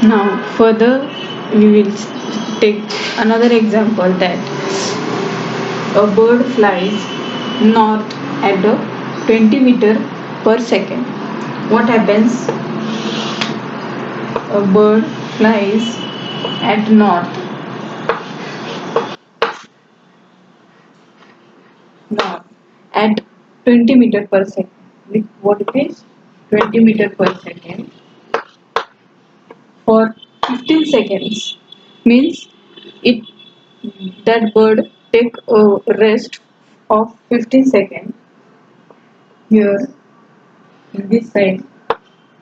Now further we will take another example that a bird flies north at a 20 meter per second. What happens? A bird flies at north at 20 meter per second. What it is? 20 meter per second for 15 seconds means it that bird take a rest of 15 seconds here in this side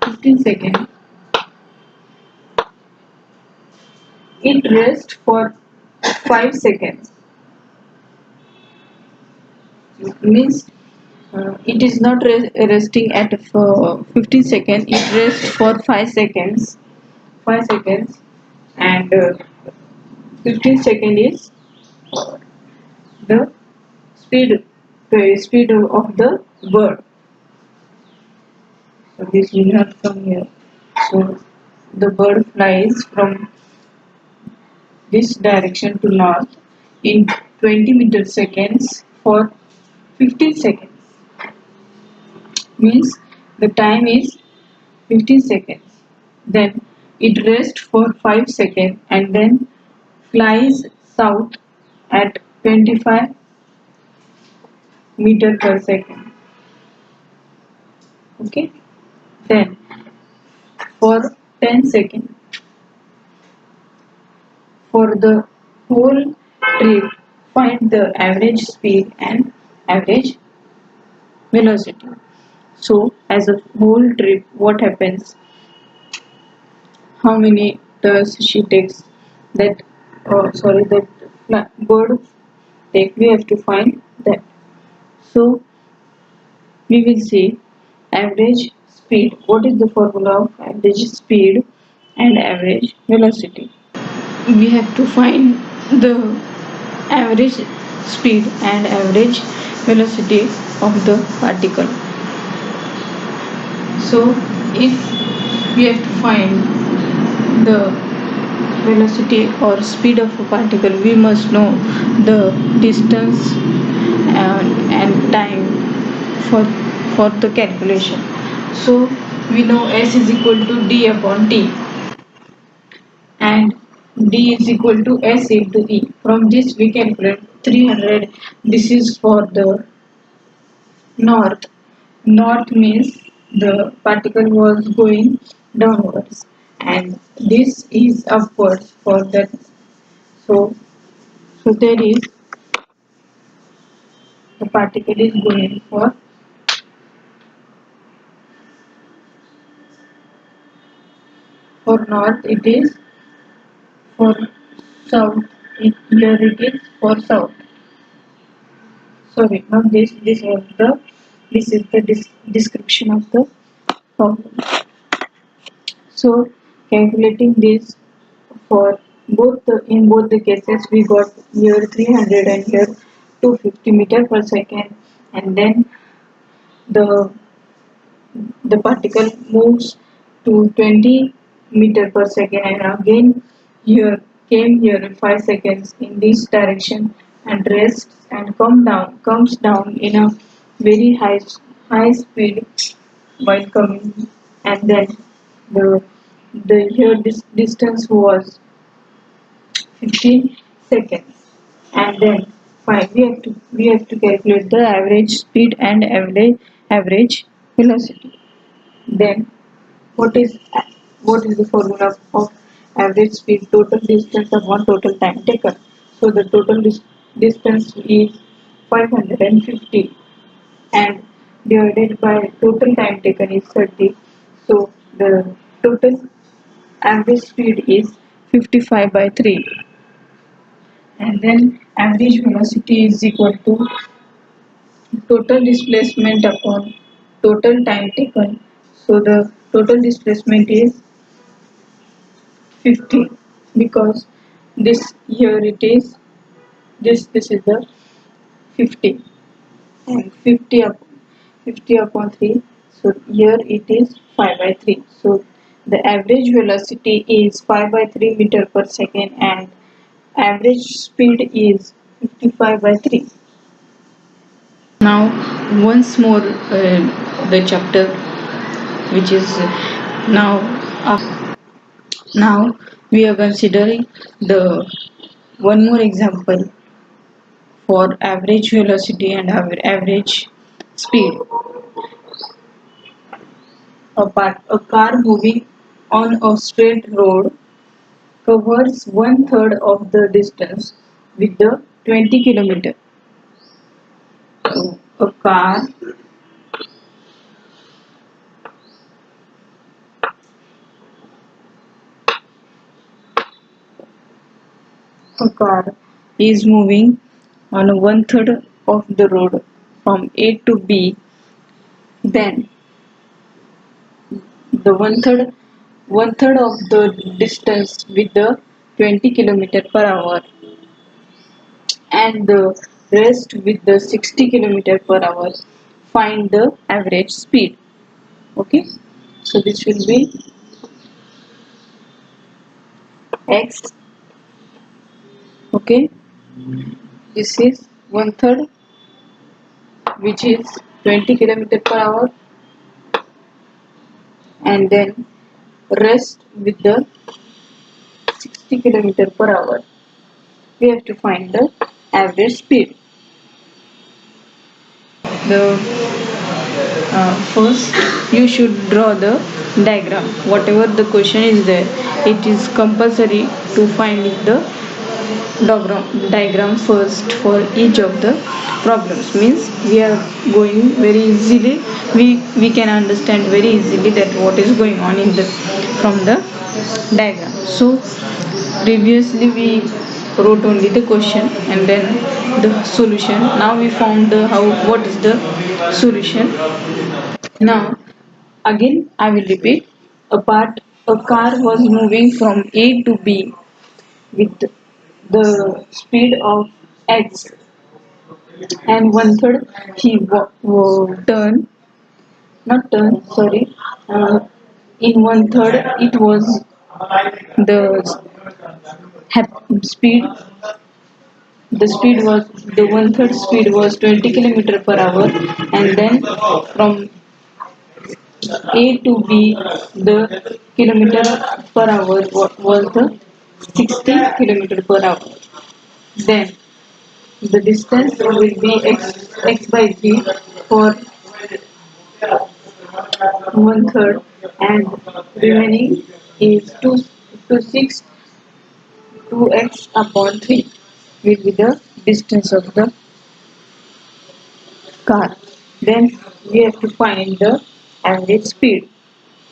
15 seconds. It rests for 5 seconds means it is not resting at 15 seconds. It rests for 5 seconds 5 seconds and 15 seconds is the speed of the bird. So this will have come here. So the bird flies from this direction to north in 20 meter seconds for 15 seconds means the time is 15 seconds. Then it rests for 5 seconds and then flies south at 25 meter per second. Okay. Then for 10 seconds for the whole trip find the average speed and average velocity. So as a whole trip what happens, how many turns she takes, that that bird take, we have to find that. So we will see average speed. What is the formula of average speed and average velocity? We have to find the average speed and average velocity of the particle. So if we have to find the velocity or speed of a particle, we must know the distance and time for for the calculation. So we know S is equal to D upon T and D is equal to S into E. From this we calculate 300. This is for the north. North means the particle was going downwards and this is upwards for that. So, so there is the particle is going for north it is, for south here it is for south. Sorry, not this. This is the description of the problem. So calculating this for in both the cases we got here 300 and here 250 meter per second, and then the the particle moves to 20 meter per second and again here came here in 5 seconds in this direction and rests and comes down in a very high speed while coming, and then the here this distance was 15 seconds, and then fine we have to calculate the average speed and average velocity. Then what is what is the formula of average speed? Total distance upon total time taken. So the total distance is 550 and divided by total time taken is 30. So the total average speed is 55 by 3, and then average velocity is equal to total displacement upon total time taken. So the total displacement is 50 because this here it is this is the 50 and 50 upon 3. So here it is 5 by 3. So The average velocity is 5 by 3 meter per second and average speed is 55 by 3. Now once more the chapter which is now now we are considering the one more example for average velocity and average speed. A car moving on a straight road covers one third of the distance with the 20 kilometer. A car a car is moving on one third of the road from A to B, then the one third of the distance with the 20 kilometer per hour and the rest with the 60 kilometer per hour. Find the average speed. Okay, so this will be x. Okay, this is one third which is 20 kilometer per hour and then rest with the 60 kilometer per hour. We have to find the average speed. The first you should draw the diagram. Whatever the question is there, it is compulsory to find the diagram first for each of the problems. Means we are going very easily, we can understand very easily that what is going on in the from the diagram. So previously we wrote only the question and then the solution. Now we found the how what is the solution. Now again I will repeat. A car was moving from A to B with the speed of x and one third he turn not turn sorry in one third it was the speed. The speed was the one third speed was 20 kilometer per hour and then from A to B the kilometer per hour was the 60 kilometer per hour. Then the distance will be x by 3 for one third and remaining is 6 2x upon 3 will be the distance of the car. Then we have to find the average speed.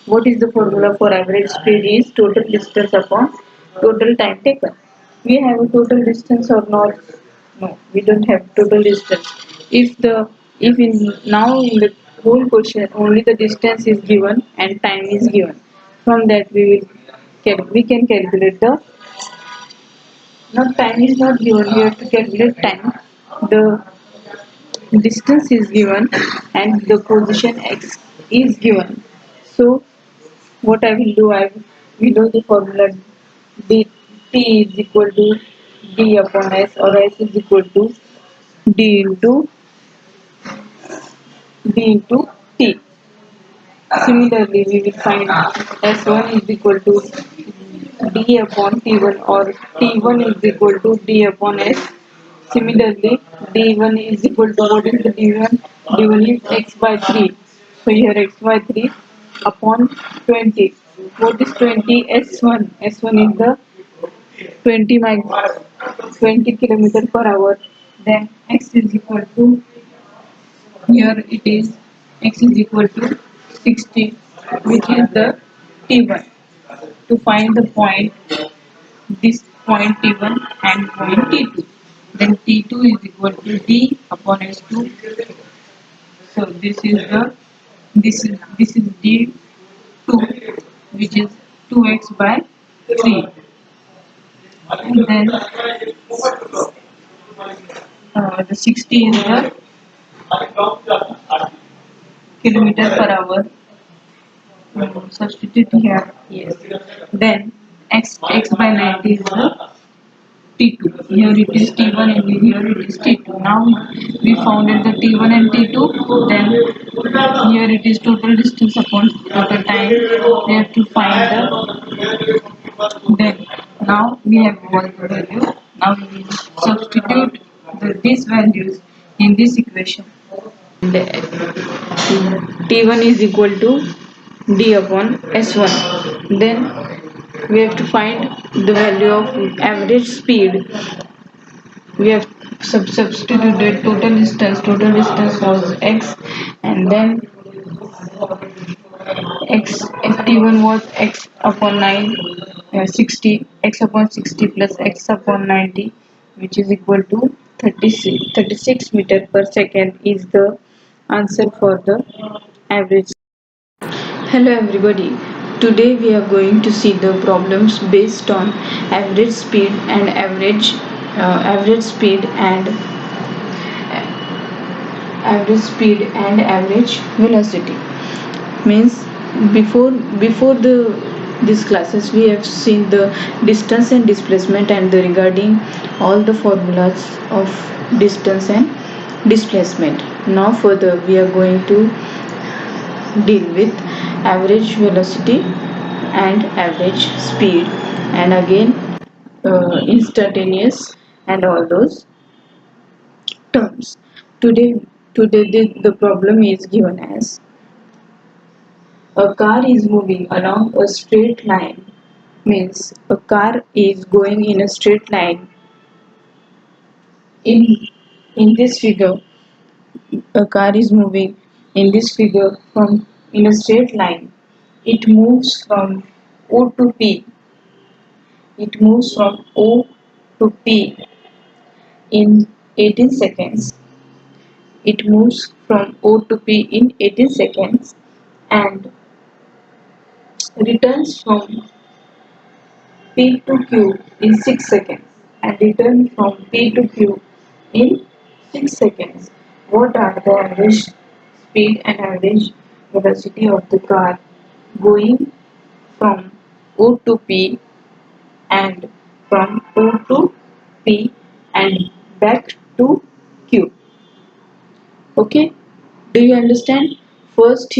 What is the formula for average speed is total distance upon total time taken. We have a total distance or not? No, we don't have total distance. If in now in the whole question only the distance is given and time is given. From that we can calculate the not time is not given. We have to calculate time. The distance is given and the position x is given. So what I will do, we know the formula d t is equal to d upon s or s is equal to d into t. Similarly, we will find s1 is equal to d upon t1 or t1 is equal to d upon s. Similarly, d1 is equal to what is the d1? d1 is x by 3. So here x by 3 upon 20. What is 20? S1. S1 is the 20 kilometer per hour. Then x is equal to here it is x is equal to 60, which is the t1. To find the point, this point t1 and point t2. Then t2 is equal to d upon s2. So this is d2, which is 2x by 3. And then the 60 is the kilometer per hour substitute here. Yes. Then x by 90 is the T2. Here it is T1 and here it is T2. Now we founded the T1 and T2. Then here it is total distance upon total time. We have to find then now we have one value. Now we will substitute these values in this equation. T1 is equal to d upon s1. Then we have to find the value of average speed. We have substituted total distance. Total distance was x, and then ft1 was x upon 60, x upon 60 plus x upon 90, which is equal to 36 meter per second is the answer for the average. Hello everybody, today we are going to see the problems based on average speed and average speed and average velocity. Means before these classes we have seen the distance and displacement and the regarding all the formulas of distance and displacement. Now further we are going to deal with average velocity and average speed, and again instantaneous and all those terms. Today the problem is given as a car is moving along a straight line. Means a car is going in a straight line. In this figure, a car is moving in this figure from in a straight line. It moves from O to P. It moves from O to P in 18 seconds. It moves from O to P in 18 seconds and returns from P to Q in 6 seconds and return from P to Q in 6 seconds. What are the average speed and average velocity of the car going from O to P and from O to P and back to Q? Okay, do you understand? First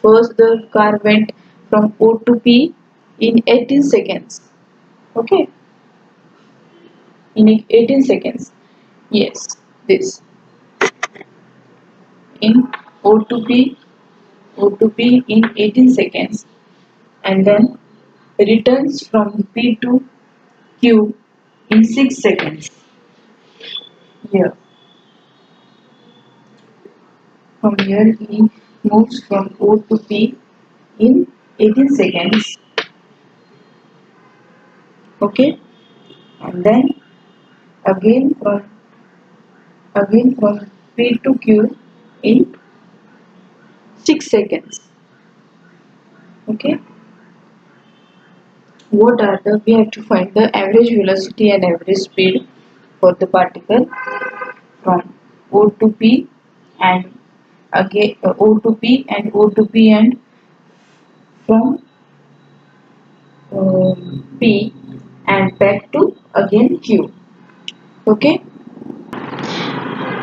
the car went from O to P in 18 seconds. Okay, in 18 seconds. Yes, this in O to P in 18 seconds, and then returns from P to Q in 6 seconds. Here, from here he moves from O to P in 18 seconds. Okay, and then again from P to Q in 6 seconds. Okay, what are the we have to find the average velocity and average speed for the particle from O to P and again O to P and O to P and from P and back to again Q. Okay,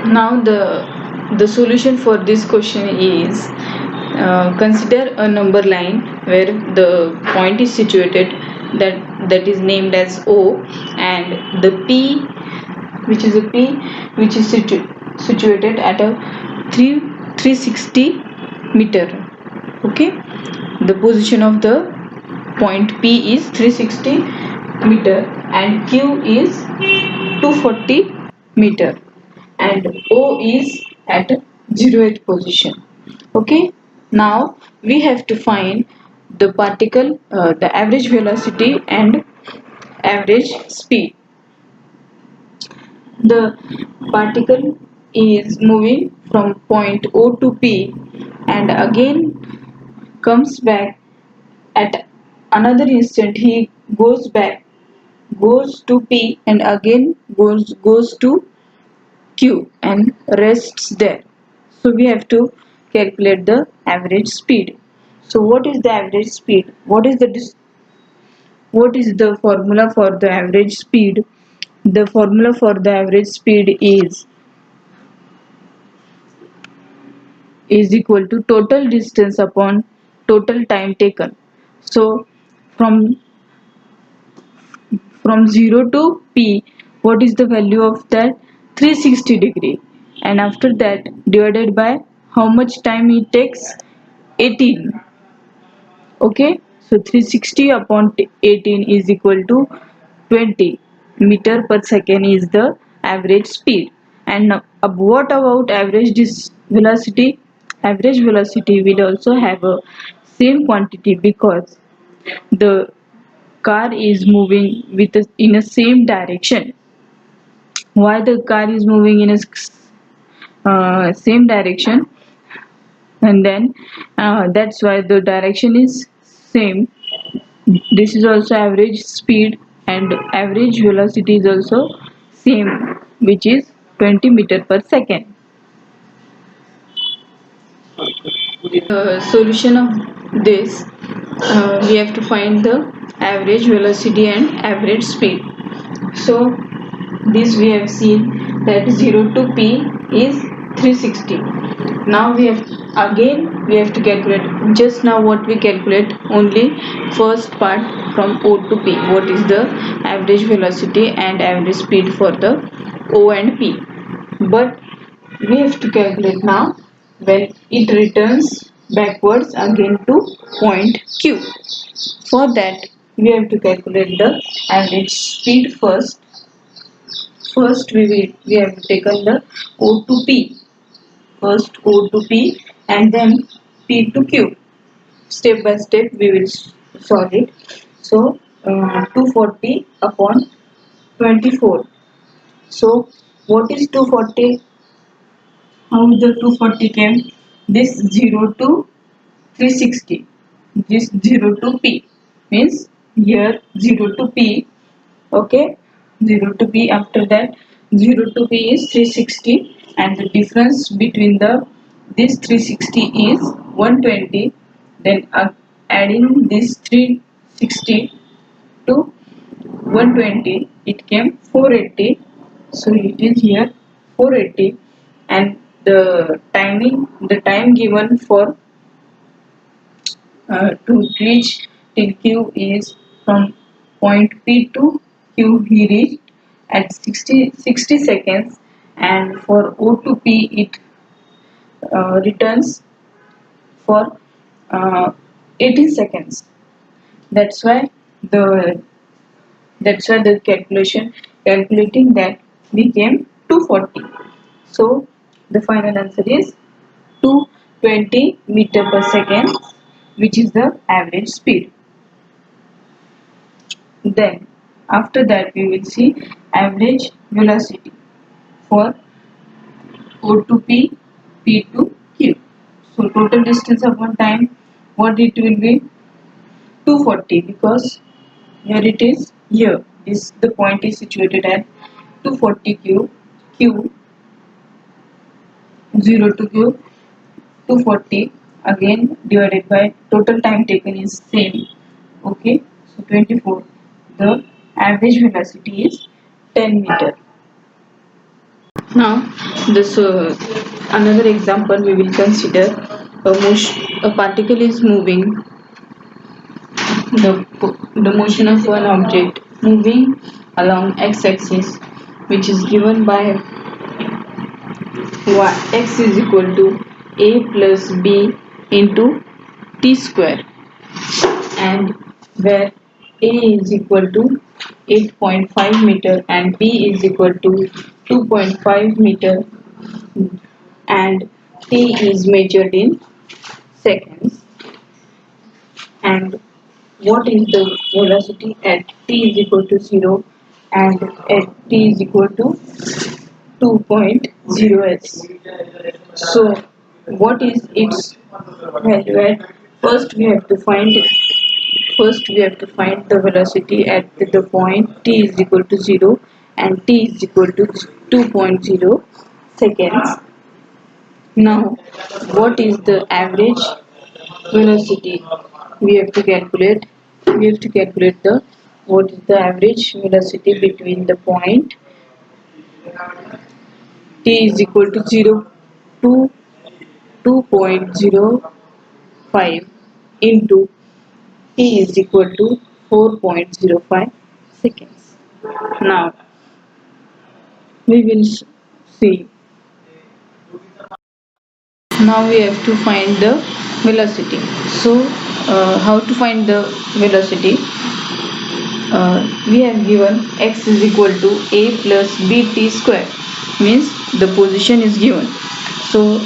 now the solution for this question is consider a number line where the point is situated that is named as O, and the P which is situated at a 360 meter. Okay, the position of the point P is 360 meter and Q is 240 meter and O is at 08 position. Okay, now we have to find the particle the average velocity and average speed. The particle is moving from point O to P and again comes back at another instant. He goes to P and again goes to Q and rests there. So we have to calculate the average speed. So what is the average speed? What is the formula for the average speed? The formula for the average speed is equal to total distance upon total time taken. So from 0 to p, what is the value of that? 360 degree, and after that divided by how much time it takes? 18. Okay, so 360 upon 18 is equal to 20 meter per second is the average speed. And now, what about average velocity? Average velocity will also have a same quantity because the car is moving in a same direction. Why the car is moving in a same direction? And then that's why the direction is same. This is also average speed, and average velocity is also same, which is 20 meter per second. Solution of this, we have to find the average velocity and average speed. So this we have seen that 0 to p is 360. Now we have to calculate. Just now what we calculate? Only first part from O to P. What is the average velocity and average speed for the O and P? But we have to calculate now when it returns backwards again to point Q. For that we have to calculate the average speed first. First we have taken the O to P. First O to P and then P to Q. Step by step we will solve it. So 240 upon 24. So what is 240? How the 240 came? This 0 to 360. This 0 to P means here 0 to P. Okay, 0 to P. After that 0 to P is 360, and the difference between this 360 is 120. Then adding this 360 to 120, it came 480. So it is here 480, and the time given for to reach till Q is from point P to Q he reached at 60 seconds, and for O to P it returns for 18 seconds. That's why the calculating that became 240. So the final answer is 220 meter per second, which is the average speed. Then after that we will see average velocity for O to P, P to Q. So total distance upon time, what it will be? 240, because here it is here. The point is situated at 240 Q 0 to Q 240, again divided by total time taken is same. Okay, so 24. The average velocity is 10 meter. Now this another example we will consider. A particle is moving. The motion of one object moving along x-axis, which is given by x is equal to a plus b into t square, and where a is equal to 8.5 meter and b is equal to 2.5 meter, and t is measured in seconds. And what is the velocity at t is equal to 0 and at t is equal to 2.0 s? So what is its value at? First we have to find the velocity at the point t is equal to 0 and t is equal to 2.0 seconds. Now, what is the average velocity? We have to calculate. We have to calculate the what is the average velocity between the point t is equal to 0 to 2.05 into t is equal to 4.05 seconds. Now we will see. Now we have to find the velocity. So how to find the velocity? We have given x is equal to a plus bt square, means the position is given. So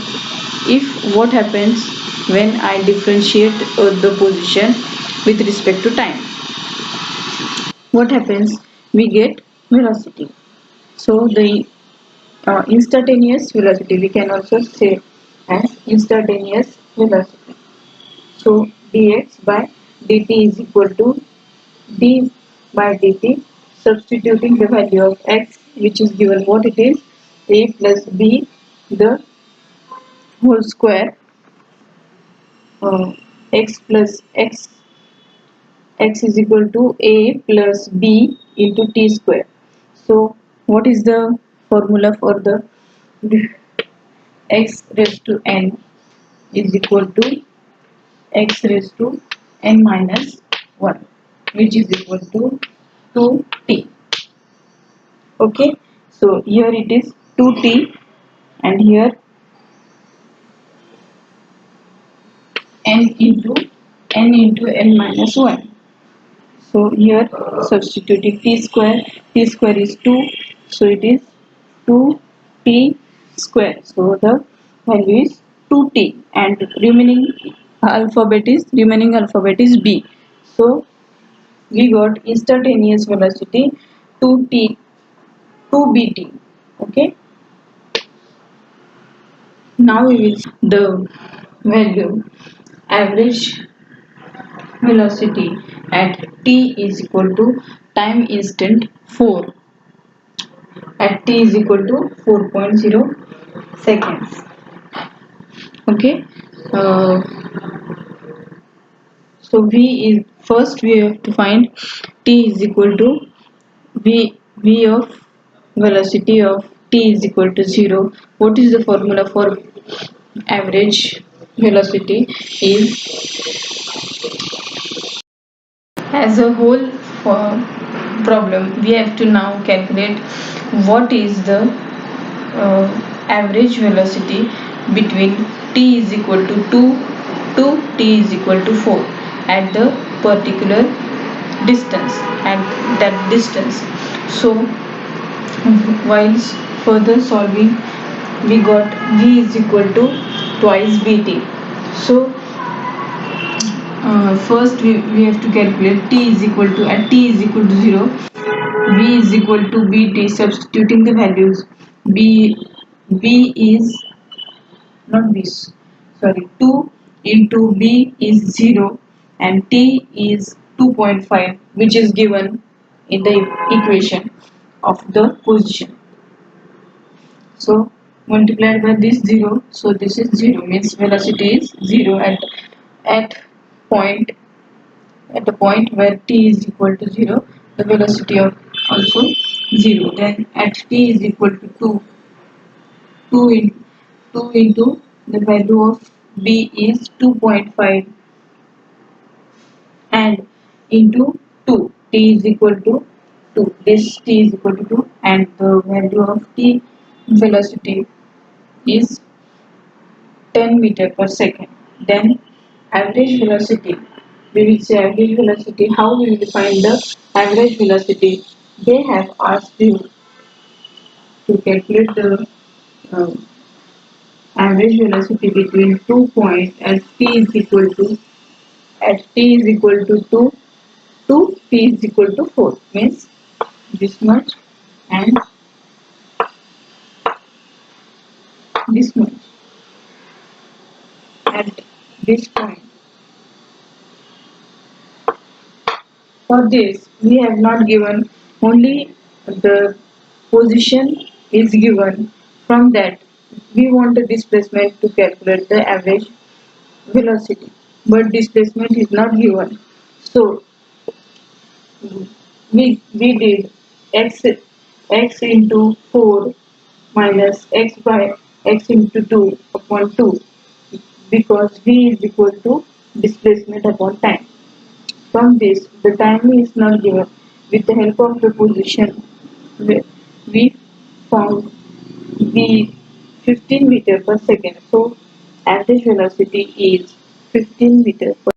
if what happens when I differentiate the position with respect to time, what happens? We get velocity. So the instantaneous velocity, we can also say as instantaneous velocity. So dx by dt is equal to d by dt, substituting the value of x, which is given what it is, a plus b the whole square, x plus x is equal to a plus b into t square. So what is the formula for the x raised to n is equal to x raised to n minus 1, which is equal to 2t. Okay, so here it is 2t and here n into n minus 1. So here substituting t square is 2, so it is 2t square. So the value is 2t and remaining alphabet is b. So we got instantaneous velocity 2t 2bt. Okay, now we will see the value average velocity at t is equal to time instant 4 at t is equal to 4.0 seconds. Okay, uh, so v is first we have to find t is equal to v of velocity of t is equal to 0. What is the formula for average velocity? Is as a whole problem, we have to now calculate what is the average velocity between t is equal to 2 to t is equal to 4 at the particular distance, at that distance. So while further solving, we got v is equal to twice bt. So first we have to calculate t is equal to, at t is equal to 0, v is equal to bt, substituting the values. B is not b, sorry, 2 into b is 0 and t is 2.5, which is given in the equation of the position. So multiplied by this 0, so this is 0, means velocity is 0 at point at the point where t is equal to 0, the velocity of also 0. Then at t is equal to 2 in 2 into the value of b is 2.5 and into 2, t is equal to 2, this t is equal to 2 and the value of t velocity is 10 meter per second. Then average velocity, we will say average velocity. How we will find the average velocity? They have asked you to calculate the uh, average velocity between 2 points at t is equal to 2 to t is equal to 4, means this much and this much at this point. For this, we have not given, only the position is given. From that, we want the displacement to calculate the average velocity, but displacement is not given. So we did x into 4 minus x by x into 2 upon 2, because v is equal to displacement upon time. From this, the time is not given. With the help of preposition, we found the 15 meter per second. So average velocity is 15 meter per